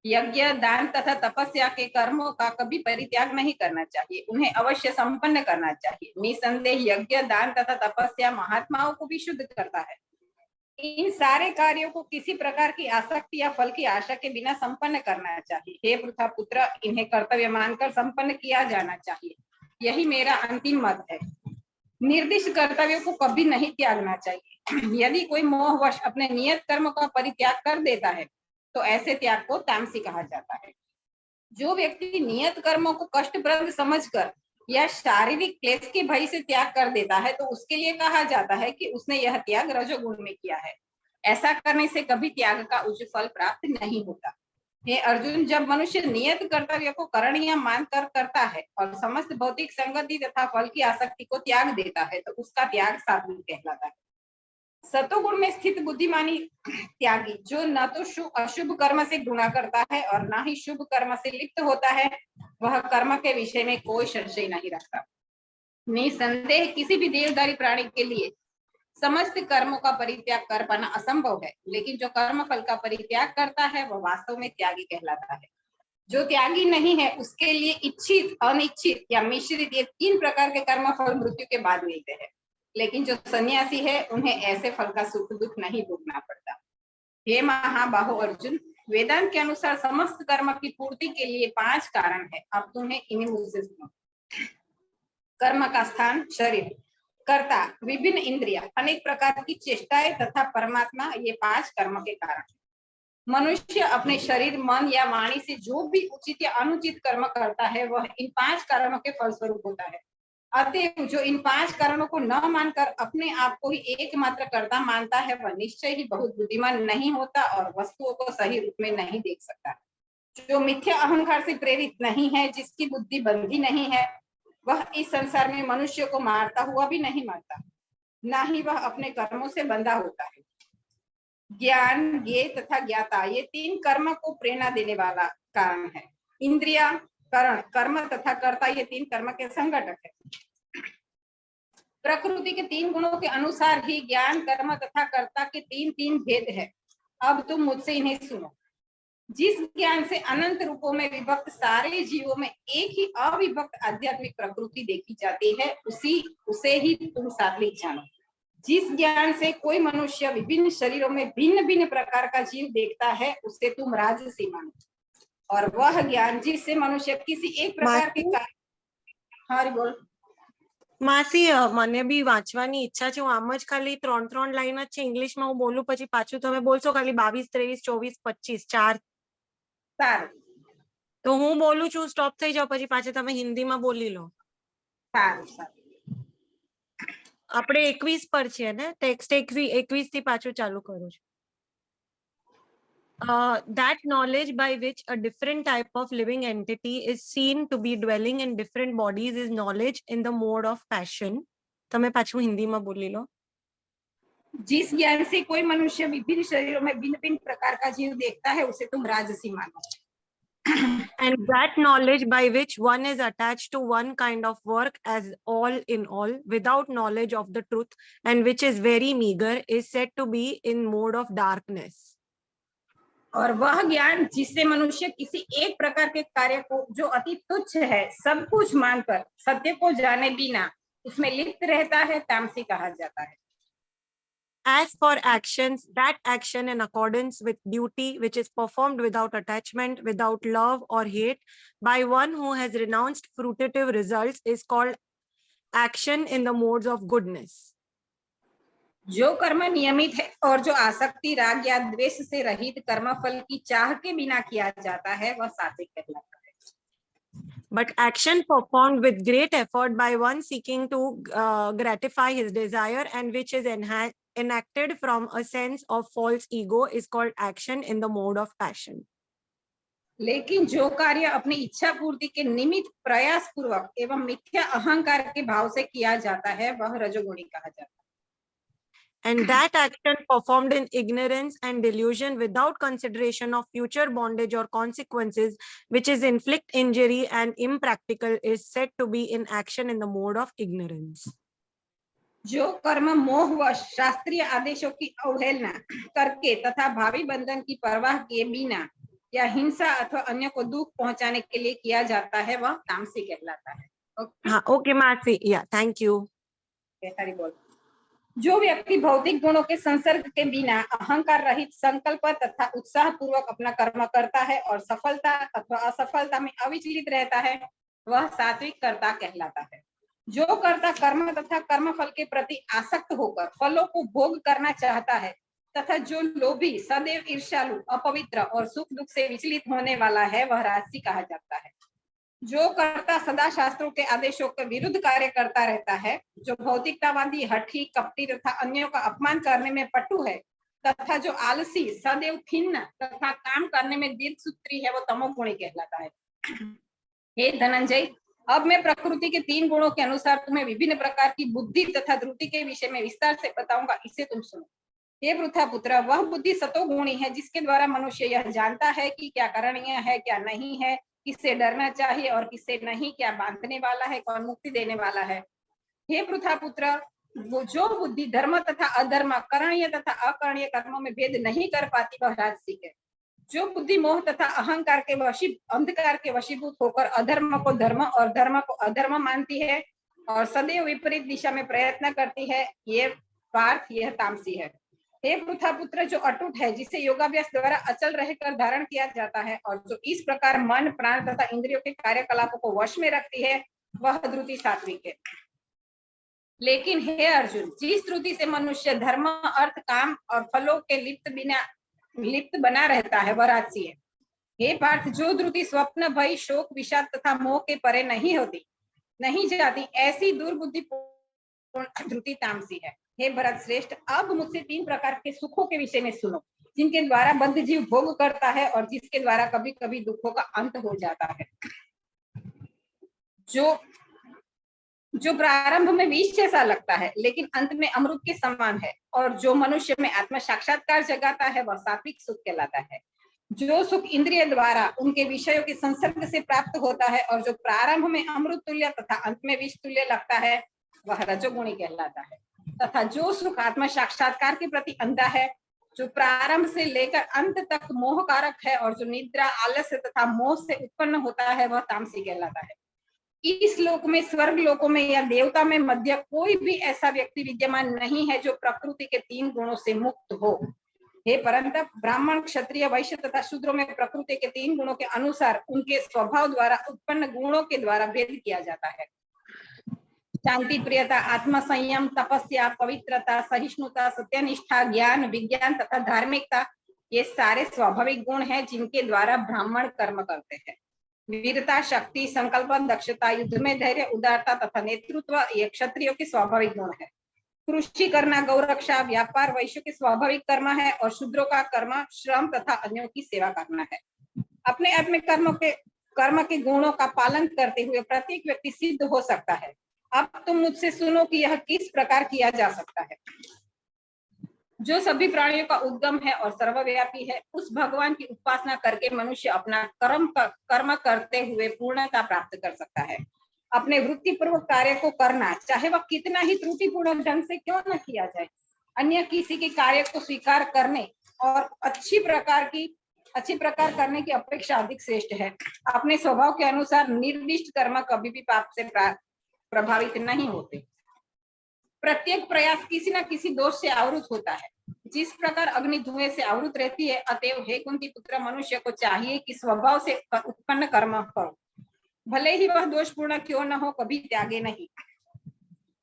यज्ञ, दान तथा तपस्या के कर्मों का कभी परित्याग नहीं करना चाहिए, उन्हें अवश्य संपन्न करना चाहिए। निसंदेह यज्ञ, दान तथा तपस्या महात्माओं को भी शुद्ध करता है। इन सारे कार्यों को किसी प्रकार की आसक्ति या फल की आशा के बिना संपन्न करना चाहिए। हे पृथा पुत्र, इन्हें कर्तव्य मानकर संपन्न किया जाना चाहिए, यही मेरा अंतिम मत है। निर्दिष्ट कर्तव्यों को कभी नहीं त्यागना चाहिए। यदि कोई मोहवश अपने नियत कर्म का परित्याग कर देता है तो ऐसे त्याग को तामसी कहा जाता है। जो व्यक्ति नियत कर्मों को कष्टप्रद समझकर या शारीरिक क्लेश के भय से त्याग कर देता है तो उसके लिए कहा जाता है कि उसने यह त्याग रजोगुण में किया है। ऐसा करने से कभी त्याग का उच्च फल प्राप्त नहीं होता। हे अर्जुन, जब मनुष्य नियत कर्तव्य को करणीय मानकर करता है और समस्त भौतिक संगति तथा फल की आसक्ति को त्याग देता है तो उसका त्याग सात्विक कहलाता है। सतोगुण में स्थित बुद्धिमानी त्यागी, जो न तो अशुभ कर्म से गुणा करता है और न ही शुभ कर्म से लिप्त होता है, वह कर्म के विषय में कोई संशय नहीं रखता। निसंदेह किसी भी देहधारी प्राणी के लिए समस्त कर्मों का परित्याग कर पाना असंभव है, लेकिन जो कर्म फल का परित्याग करता है वह वास्तव में त्यागी कहलाता है। जो त्यागी नहीं है उसके लिए इच्छित, अनिच्छित या मिश्रित ये 3 प्रकार के कर्म फल मृत्यु के बाद मिलते हैं, लेकिन जो सन्यासी है उन्हें ऐसे फल का सुख दुख नहीं भोगना पड़ता। हे महाबाहो अर्जुन, वेदांत के अनुसार समस्त कर्म की पूर्ति के लिए 5 कारण है। अब तुम्हें इन्हीं मुझसे सुनो। कर्म का स्थान शरीर, कर्ता विभिन्न इंद्रिया, अनेक प्रकार की चेष्टाएं तथा परमात्मा, ये 5 कर्म के कारण है। मनुष्य अपने शरीर, मन या वाणी से जो भी उचित या अनुचित कर्म करता है वह इन 5 कारणों के फलस्वरूप होता है। अतएव जो इन 5 कारणों को न मानकर अपने आप को ही एकमात्र कर्ता मानता है वह निश्चय ही बहुत बुद्धिमान नहीं होता और वस्तुओं को सही रूप में नहीं देख सकता। जो मिथ्या अहंकार से प्रेरित नहीं है, जिसकी बुद्धि बंधी नहीं है, वह इस संसार में मनुष्य को मारता हुआ भी नहीं मरता, ना ही वह अपने कर्मों से बंधा होता है। ज्ञान, ज्ञेय तथा ज्ञाता, ये 3 कर्म को प्रेरणा देने वाला कारण है। इंद्रिया, करण, कर्म तथा कर्ता, ये 3 कर्म के संघटक है। प्रकृति के 3 गुणों के अनुसार ही ज्ञान, कर्म तथा कर्ता के 3 भेद है। अब तुम मुझसे इन्हें सुनो। जिस ज्ञान से अनंत रूपों में विभक्त सारे जीवों में एक ही अविभक्त आध्यात्मिक प्रकृति देखी जाती है, उसे ही तुम सात्विक जानो। जिस ज्ञान से कोई मनुष्य विभिन्न शरीरों में भिन्न भिन्न प्रकार का जीव देखता है उसे तुम राजसी मानो। और वह ज्ञान जिससे मनुष्य किसी एक प्रकार के कार्य बोल માસી મને બી વાંચવાની ઈચ્છા છે. હું આમ જ ખાલી 3 લાઈન જ છે ઇંગ્લિશમાં હું બોલું, પછી પાછું તમે બોલશો ખાલી 22, 23, 24, 25 4. સારું, તો હું બોલું છું, સ્ટોપ થઈ જાવ, પછી પાછા તમે હિન્દીમાં બોલી લો. સારું સારું. આપણે 21 પર છે ને, ટેક્સ્ટ 21 થી પાછું ચાલુ કરું છું. That knowledge by which a different type of living entity is seen to be dwelling in different bodies is knowledge in the mode of passion. તમે પાછું હિન્દીમાં બોલી લો. जिस ज्ञान से कोई मनुष्य विभिन्न शरीरों में भिन्न भिन्न प्रकार का जीव देखता है उसे तुम राजसी मानो। And that knowledge by which one is attached to one kind of work as all in all, without knowledge of the truth, and which is very meager, is said to be in mode of darkness. और वह ज्ञान जिससे मनुष्य किसी एक प्रकार के कार्य को जो अति तुच्छ है सब कुछ मानकर सत्य को जाने बिना उसमें लिप्त रहता है, तामसी कहा जाता है। As for actions, that action in accordance with duty, which is performed without attachment, without love or hate, by one who has renounced fruitive results, is called action in the modes of goodness. जो कर्म नियमित है और जो आसक्ति, राग या द्वेष से रहित कर्म फल की चाह के बिना किया जाता है वह सात्विक कहलाता है। But action performed with great effort by one seeking to gratify his desire and which is enacted from a sense of false ego is called action in the mode of passion. लेकिन जो कार्य अपनी इच्छा पूर्ति के निमित्त प्रयास पूर्वक एवं मिथ्या अहंकार के भाव से किया जाता है वह रजोगुणी कहा जाता है। And that action performed in ignorance and delusion without consideration of future bondage or consequences, which is inflict injury and impractical, is said to be in action in the mode of ignorance. जो कर्म मोह व शास्त्रीय आदेशों की अवहेलना करके तथा भावी बंधन की परवाह किए बिना या हिंसा अथवा अन्य को दुख पहुंचाने के लिए किया जाता है वह तामसी कहलाता है। Okay, Marcy. Yeah, thank you. हरी बोल। जो व्यक्ति भौतिक गुणों के संसर्ग के बिना अहंकार रहित संकल्प तथा उत्साह पूर्वक अपना कर्म करता है और सफलता अथवा असफलता में अविचलित रहता है वह सात्विक कर्ता कहलाता है। जो कर्ता कर्म तथा कर्म फल के प्रति आसक्त होकर फलों को भोग करना चाहता है तथा जो लोभी, सदैव ईर्ष्यालु, अपवित्र और सुख दुख से विचलित होने वाला है वह राजसी कहा जाता है। जो कर्ता सदा शास्त्रों के आदेशों के विरुद्ध कार्य करता रहता है, जो भौतिकतावादी, हठी, कपटी तथा अन्यों का अपमान करने में पटु है तथा जो आलसी, सदैव खिन्न तथा काम करने में दीर्घसूत्री है वो तमोगुणी कहलाता है। हे धनंजय, अब मैं प्रकृति के 3 गुणों के अनुसार तुम्हें विभिन्न प्रकार की बुद्धि तथा धृति के विषय में विस्तार से बताऊंगा, इसे तुम सुनो। हे पृथापुत्र, वह बुद्धि सतोगुणी है जिसके द्वारा मनुष्य यह जानता है कि क्या करणीय है, क्या नहीं है, किससे डरना चाहिए और किससे नहीं, क्या बांधने वाला है, कौन मुक्ति देने वाला है। हे पृथापुत्र, वो जो बुद्धि धर्म तथा अधर्म, करणीय तथा अकरणीय कर्मों में भेद नहीं कर पाती वह राजसिक है। जो बुद्धि मोह तथा अहंकार के अंधकार के वशीभूत होकर अधर्म को धर्म और धर्म को अधर्म मानती है और सदैव विपरीत दिशा में प्रयत्न करती है, ये पार्थ, यह तामसी है। हे पृथापुत्र, जो अटूट है, जिसे योगाभ्यास द्वारा अचल रहकर धारण किया जाता है और जो इस प्रकार मन, प्राण तथा इंद्रियों के कार्यकलापों को वश में रखती है वह धृति सात्विक है। लेकिन हे अर्जुन, जिस धृति से मनुष्य धर्म, अर्थ, काम और फलों के लिप्त बना रहता है वह राजसी है। हे पार्थ, जो धृति स्वप्न, भय, शोक, विषाद तथा मोह के परे नहीं जाती, ऐसी दुर्बुद्धि धृति तामसी है। हे भरत श्रेष्ठ, अब मुझसे 3 प्रकार के सुखों के विषय में सुनो जिनके द्वारा बद्ध जीव भोग करता है और जिसके द्वारा कभी कभी दुखों का अंत हो जाता है। जो प्रारंभ में विष जैसा लगता है लेकिन अंत में अमृत के समान है और जो मनुष्य में आत्म साक्षात्कार जगाता है वह सात्विक सुख कहलाता है। जो सुख इंद्रिय द्वारा उनके विषयों के संसर्ग से प्राप्त होता है और जो प्रारंभ में अमृत तुल्य तथा अंत में विष तुल्य लगता है वह रजोगुणी कहलाता है। तथा जो सुख आत्म साक्षात्कार के प्रति अंधा है, जो प्रारंभ से लेकर अंत तक मोह कारक है और जो निद्रा, आलस्य तथा मोह से उत्पन्न होता है वह तामसी कहलाता है। इस लोक में, स्वर्ग लोकों में या देवता में मध्य कोई भी ऐसा व्यक्ति विद्यमान नहीं है जो प्रकृति के 3 गुणों से मुक्त हो। हे परंतप, ब्राह्मण, क्षत्रिय, वैश्य तथा शूद्रों में प्रकृति के 3 गुणों के अनुसार उनके स्वभाव द्वारा उत्पन्न गुणों के द्वारा भेद किया जाता है। शांति, प्रियता, आत्म संयम, तपस्या, पवित्रता, सहिष्णुता, सत्यनिष्ठा, ज्ञान, विज्ञान तथा धार्मिकता, ये सारे स्वाभाविक गुण हैं जिनके द्वारा ब्राह्मण कर्म करते हैं। वीरता, शक्ति, संकल्प, दक्षता, युद्ध में धैर्य, उदारता तथा नेतृत्व ये क्षत्रियों के स्वाभाविक गुण है। कृषि करना, गौरक्षा, व्यापार वैश्यों के स्वाभाविक कर्म है और शूद्रों का कर्म श्रम तथा अन्यों की सेवा करना है। अपने अपने कर्म के गुणों का पालन करते हुए प्रत्येक व्यक्ति सिद्ध हो सकता है। अब तुम मुझसे सुनो कि यह किस प्रकार किया जा सकता है। जो सभी प्राणियों का उद्गम है और सर्वव्यापी है, उस भगवान की उपासना करके मनुष्य अपना कर्म करते हुए पूर्णता प्राप्त कर सकता है। अपने वृत्तिपूर्वक कार्य को करना, चाहे वह कितना ही त्रुटिपूर्ण ढंग से क्यों न किया जाए, अन्य किसी के कार्य को स्वीकार करने और अच्छी प्रकार की अच्छी प्रकार करने की अपेक्षा अधिक श्रेष्ठ है। अपने स्वभाव के अनुसार निर्दिष्ट कर्म कभी भी पाप से प्रभावित नहीं होते। प्रत्येक प्रयास किसी न किसी दोष से आवृत होता है। जिस प्रकार अग्नि धुएं से आवृत रहती है, अतएव हे कुंती पुत्र, मनुष्य को चाहिए कि स्वभाव से उत्पन्न कर्म करो, भले ही वह दोषपूर्ण क्यों न हो, कभी त्यागे नहीं।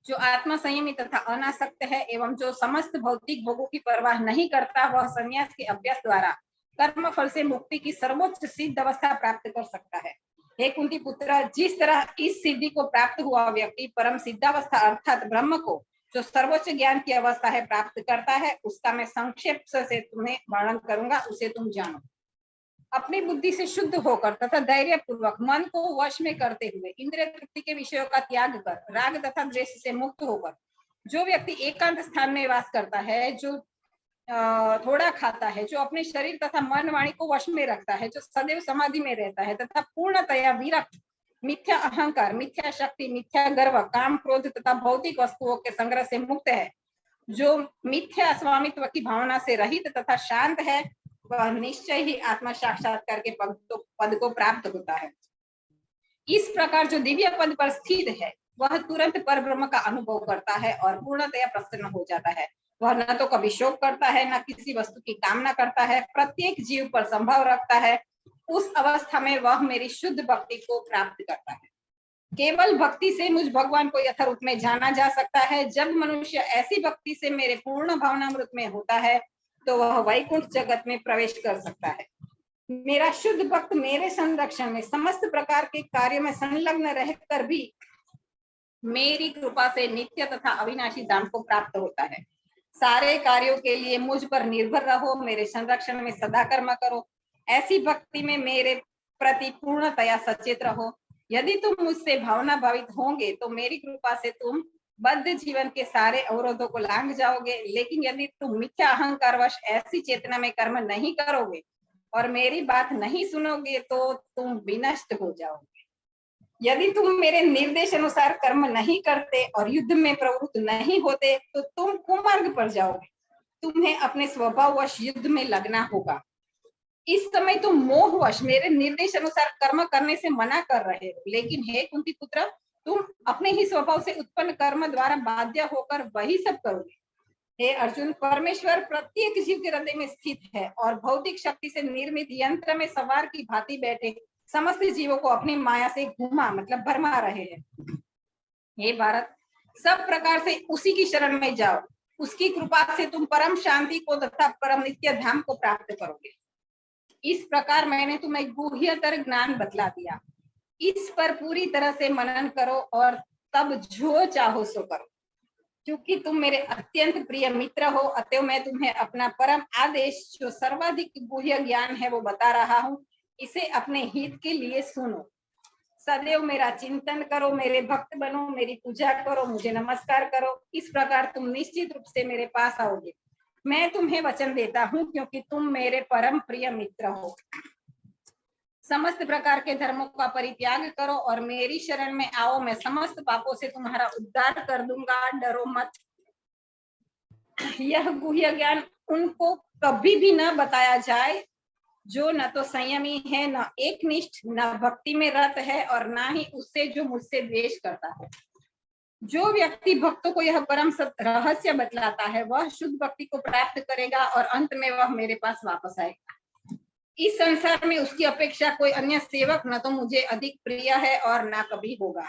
जो आत्मा संयमी तथा अनासक्त है एवं जो समस्त भौतिक भोगों की परवाह नहीं करता, वह संन्यास के अभ्यास द्वारा कर्म फल से मुक्ति की सर्वोच्च सिद्ध अवस्था प्राप्त कर सकता है। हे कुंती पुत्र, जिस तरह इस सिद्धि को प्राप्त हुआ व्यक्ति परम सिद्धावस्था अर्थात ब्रह्म को, जो सर्वोच्च ज्ञान की अवस्था है, प्राप्त करता है, उसका मैं संक्षेप से तुम्हें वर्णन करूंगा, उसे तुम जानो। अपनी बुद्धि से शुद्ध होकर तथा धैर्य पूर्वक मन को वश में करते हुए इंद्रिय तृप्ति के विषयों का त्याग कर राग तथा द्वेष से मुक्त होकर जो व्यक्ति एकांत स्थान में वास करता है, जो थोड़ा खाता है, जो अपने शरीर तथा मन वाणी को वश में रखता है, जो सदैव समाधि में रहता है तथा पूर्णतया विरक्त, मिथ्या अहंकार, मिथ्या शक्ति, मिथ्या गर्व, काम, क्रोध तथा भौतिक वस्तुओं के संग्रह से मुक्त है, जो मिथ्या स्वामित्व की भावना से रहित तथा शांत है, वह निश्चय ही आत्मा साक्षात्कार के पद को प्राप्त होता है। इस प्रकार जो दिव्य पद पर स्थित है, वह तुरंत परब्रह्म का अनुभव करता है और पूर्णतया प्रसन्न हो जाता है। वह न तो कभी शोक करता है, न किसी वस्तु की कामना करता है, प्रत्येक जीव पर संभाव रखता है। उस अवस्था में वह मेरी शुद्ध भक्ति को प्राप्त करता है। केवल भक्ति से मुझ भगवान को यथारूप में जाना जा सकता है। जब मनुष्य ऐसी भक्ति से मेरे पूर्ण भावनामृत में होता है, तो वह वैकुंठ जगत में प्रवेश कर सकता है। मेरा शुद्ध भक्त मेरे संरक्षण में समस्त प्रकार के कार्य में संलग्न रहकर भी मेरी कृपा से नित्य तथा अविनाशी धाम को प्राप्त होता है। सारे कार्यों के लिए मुझ पर निर्भर रहो, मेरे संरक्षण में सदा कर्म करो। ऐसी भक्ति में मेरे प्रति पूर्णतया सचेत रहो। यदि तुम मुझसे भावना भावित होंगे, तो मेरी कृपा से तुम बद्ध जीवन के सारे अवरोधों को लांघ जाओगे। लेकिन यदि तुम मिथ्या अहंकार वश ऐसी चेतना में कर्म नहीं करोगे और मेरी बात नहीं सुनोगे, तो तुम विनष्ट हो जाओगे। यदि तुम मेरे निर्देश अनुसार कर्म नहीं करते और युद्ध में प्रवृत्त नहीं होते, तो तुम कुमार्ग पर जाओगे। तुम्हें अपने स्वभाववश युद्ध में लगना होगा। इस समय तुम मोहवश मेरे निर्देश अनुसार कर्म करने से मना कर रहे हो, लेकिन हे कुंती पुत्र, तुम अपने ही स्वभाव से उत्पन्न कर्म द्वारा बाध्य होकर वही सब करोगे। हे अर्जुन, परमेश्वर प्रत्येक जीव के हृदय में स्थित है और भौतिक शक्ति से निर्मित यंत्र में सवार की भांति बैठे समस्त जीवों को अपनी माया से घुमा मतलब भरमा रहे हैं। हे भारत, सब प्रकार से उसी की शरण में जाओ। उसकी कृपा से तुम परम शांति को तथा परम नित्य धाम को प्राप्त करोगे। इस प्रकार मैंने तुम्हें गुह्यतर ज्ञान बतला दिया। इस पर पूरी तरह से मनन करो और तब जो चाहो सो करो। क्योंकि तुम मेरे अत्यंत प्रिय मित्र हो, अतएव मैं तुम्हें अपना परम आदेश, जो सर्वाधिक गुह्य ज्ञान है, वो बता रहा हूँ। इसे अपने हित के लिए सुनो। सदैव मेरा चिंतन करो, मेरे भक्त बनो, मेरी पूजा करो, मुझे नमस्कार करो। इस प्रकार तुम निश्चित रूप से मेरे पास आओगे। मैं तुम्हें वचन देता हूँ, क्योंकि तुम मेरे परम प्रिय मित्र हो। समस्त प्रकार के धर्मों का परित्याग करो और मेरी शरण में आओ। मैं समस्त पापों से तुम्हारा उद्धार कर दूंगा, डरो मत। यह गुह्य ज्ञान उनको कभी भी न बताया जाए जो न तो संयमी है, न एकनिष्ठ, न भक्ति में रत है, और न ही उससे जो मुझसे द्वेष करता है। जो व्यक्ति भक्तों को यह परम रहस्य बतलाता है, वह शुद्ध भक्ति को प्राप्त करेगा और अंत में वह मेरे पास वापस आएगा। इस संसार में उसकी अपेक्षा कोई अन्य सेवक न तो मुझे अधिक प्रिय है और न कभी होगा।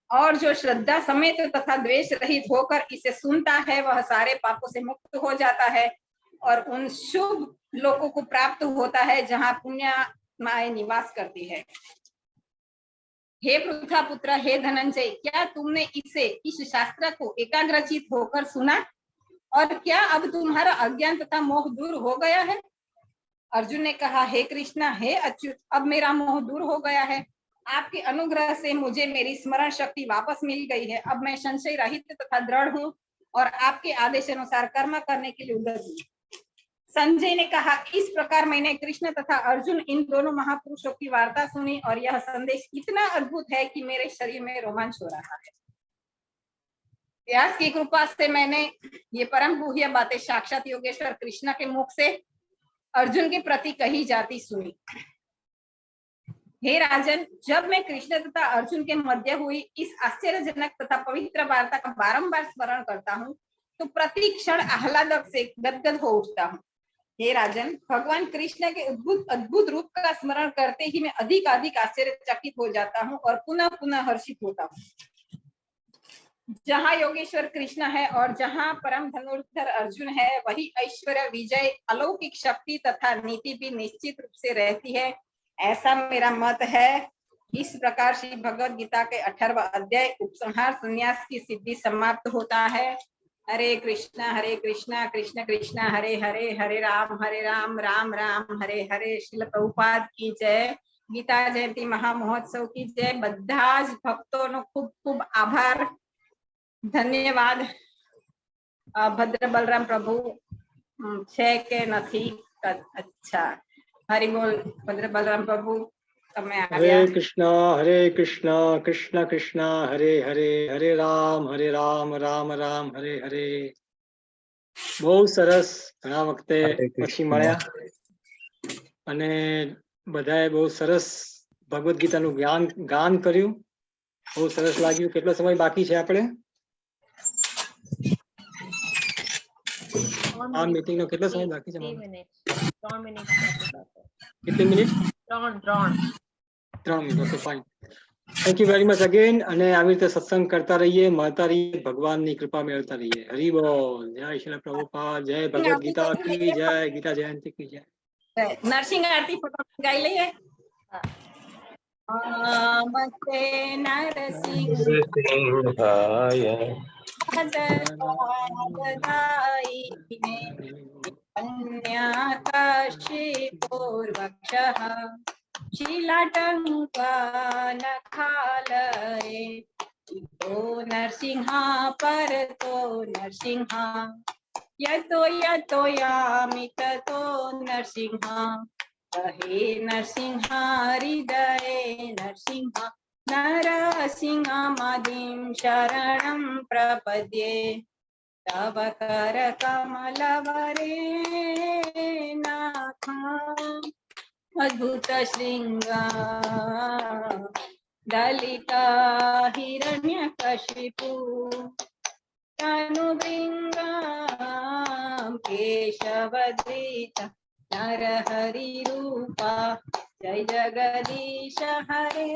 और जो श्रद्धा समेत तथा द्वेष रहित होकर इसे सुनता है, वह सारे पापों से मुक्त हो जाता है और उन शुभ लोकों को प्राप्त होता है जहाँ पुण्यात्माएं निवास करती है। हे पृथा पुत्र, हे धनंजय, क्या तुमने इस शास्त्र को एकाग्रचित होकर सुना? और क्या अब तुम्हारा अज्ञान तथा मोह दूर हो गया है? अर्जुन ने कहा, हे कृष्णा, हे अच्युत, अब मेरा मोह दूर हो गया है। आपके अनुग्रह से मुझे मेरी स्मरण शक्ति वापस मिल गई है। अब मैं संशय रहित तथा दृढ़ हूँ और आपके आदेश अनुसार कर्म करने के लिए उद्यत हूँ। संजय ने कहा, इस प्रकार मैंने कृष्ण तथा अर्जुन इन दोनों महापुरुषों की वार्ता सुनी और यह संदेश इतना अद्भुत है कि मेरे शरीर में रोमांच हो रहा है। व्यास की कृपा से मैंने ये परम गुह्य बातें साक्षात योगेश्वर कृष्ण के मुख से अर्जुन के प्रति कही जाती सुनी। हे राजन, जब मैं कृष्ण तथा अर्जुन के मध्य हुई इस आश्चर्यजनक तथा पवित्र वार्ता का बारंबार स्मरण करता हूँ तो प्रति क्षण आह्लादक से गदगद हो उठता हूँ। हे राजन, भगवान कृष्ण के अद्भुत अद्भुत रूप का स्मरण करते ही मैं अधिक अधिक आश्चर्यचकित हो जाता हूँ और पुनः पुनः हर्षित होता हूँ। जहाँ योगेश्वर कृष्ण है और जहाँ परम धनुर्धर अर्जुन है, वही ऐश्वर्य, विजय, अलौकिक शक्ति तथा नीति भी निश्चित रूप से रहती है, ऐसा मेरा मत है। इस प्रकार श्री भगवद गीता के 18वां अध्याय उपसंहार संन्यास की सिद्धि समाप्त होता है। हरे कृष्णा कृष्ण कृष्ण हरे हरे, हरे राम राम राम हरे हरे। श्रील प्रभुपाद की जय। गीता जयंती महामहोत्सव की जय। બધા જ ભક્તોનો ખૂબ ખૂબ આભાર, ધન્યવાદ। ભદ્ર બલરામ પ્રભુ છે કે નથી? અચ્છા, હરિ બોલ ભદ્ર બલરામ પ્રભુ, તમે આવ્યા। હરે કૃષ્ણ કૃષ્ણ કૃષ્ણ હરે હરે, હરે રામ રામ રામ હરે હરે। બહુ સરસ, ઘણા વખતે પછી મળ્યા અને બધાએ બહુ સરસ ભગવદ ગીતાનું ગાન કર્યું, બહુ સરસ લાગ્યું। કેટલો સમય બાકી છે આપણે આ મીટિંગનો? કેટલો સમય બાકી છે? 3 મિનિટ। કેટલી minute? 3 minute. Okay, fine. Thank you very much again. અને આવી રીતે સત્સંગ કરતા રહીએ, મળતા રહીએ, ભગવાનની કૃપા મેળવતા રહીએ। હરિ બોલ। જય શ્રી પ્રભુપાદ, જય ભગવદ ગીતા की जय, गीता जयंती की जय। નરસિંહ આરતી ફટાફટ ગાઈ લઈએ। નમસ્તે નરસિંહાય कन्याकाशीपूर्वक्षः शीलाटङ्कानखालये तो नरसिंहा परतो नरसिंहा यतो यतो यामि ततो नरसिंहा कहे नरसिंहा हृदये नरसिंहा नरसिंहमादिं शरणं प्रपद्ये तव कर कमलवरे नाथा अद्भुत श्रृंगार दलिता हिरण्यकशिपु तनुभृङ्गां केशवधृता नरहरि रूपा जय जगदीश हरे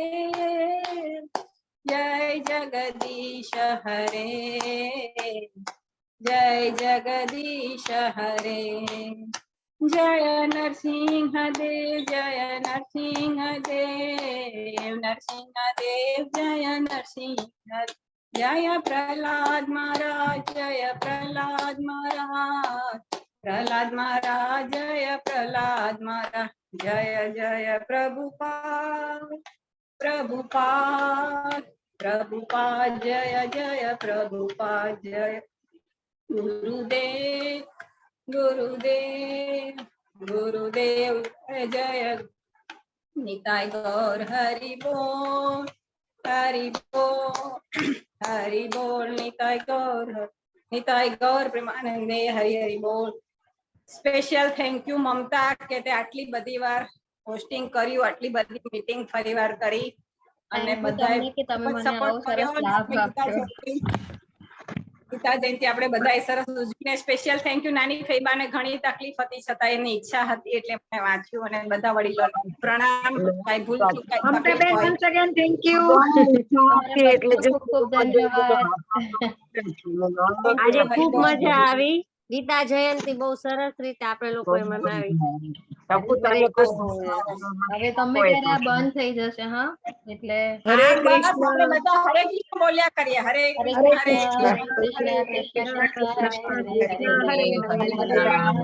जय जगदीश हरे जय जगदीश हरे जय नरसिंह देव जय नरसिंह देव नरसिंह देव जय नरसिंह जय प्रहलाद महाराज जय प्रहलाद महाराज प्रहलाद महाराज जय प्रहलाद महाराज जय जय प्रभुपाद प्रभुपाद प्रभुपाद जय जय प्रभुपाद जय गुरुदेव गुरुदेव गुरुदेव जय निताय गौर हरि बोल हरि बोल हरि बोल निताय गौर प्रेमानंदे हरि हरि बोल। स्पेशल थैंक यू ममता के ते आटली बधी वार होस्टिंग कर्યું, આટલી બધી મીટિંગ ફરીવાર કરી અને બધાએ સપોર્ટ કર્યો। ગીતા જયંતિ આપણે બધાએ સરસ ઉજવીને સ્પેશિયલ થેન્ક યુ નાની ફેબાને ઘણી તકલીફ હતી છતાં એની ઈચ્છા હતી એટલે મેં વાંચ્યું અને બધા વડીલો પ્રણામ। કાઈ ભૂલ ચૂક કાઈ તકલીફ હોય થેન્ક યુ। ખૂબ ધન્યવાદ। આજે ખૂબ મજા આવી। ગીતા જયંતિ બહુ સરસ રીતે આપણે લોકોએ મનાવી। હવે તમે ત્યારે આ બંધ થઈ જશે હા, એટલે હરે કૃષ્ણ આપણે બધા હરે કૃષ્ણ બોલ્યા કરીએ। હરે કૃષ્ણ હરે કૃષ્ણ કૃષ્ણ હરે રામ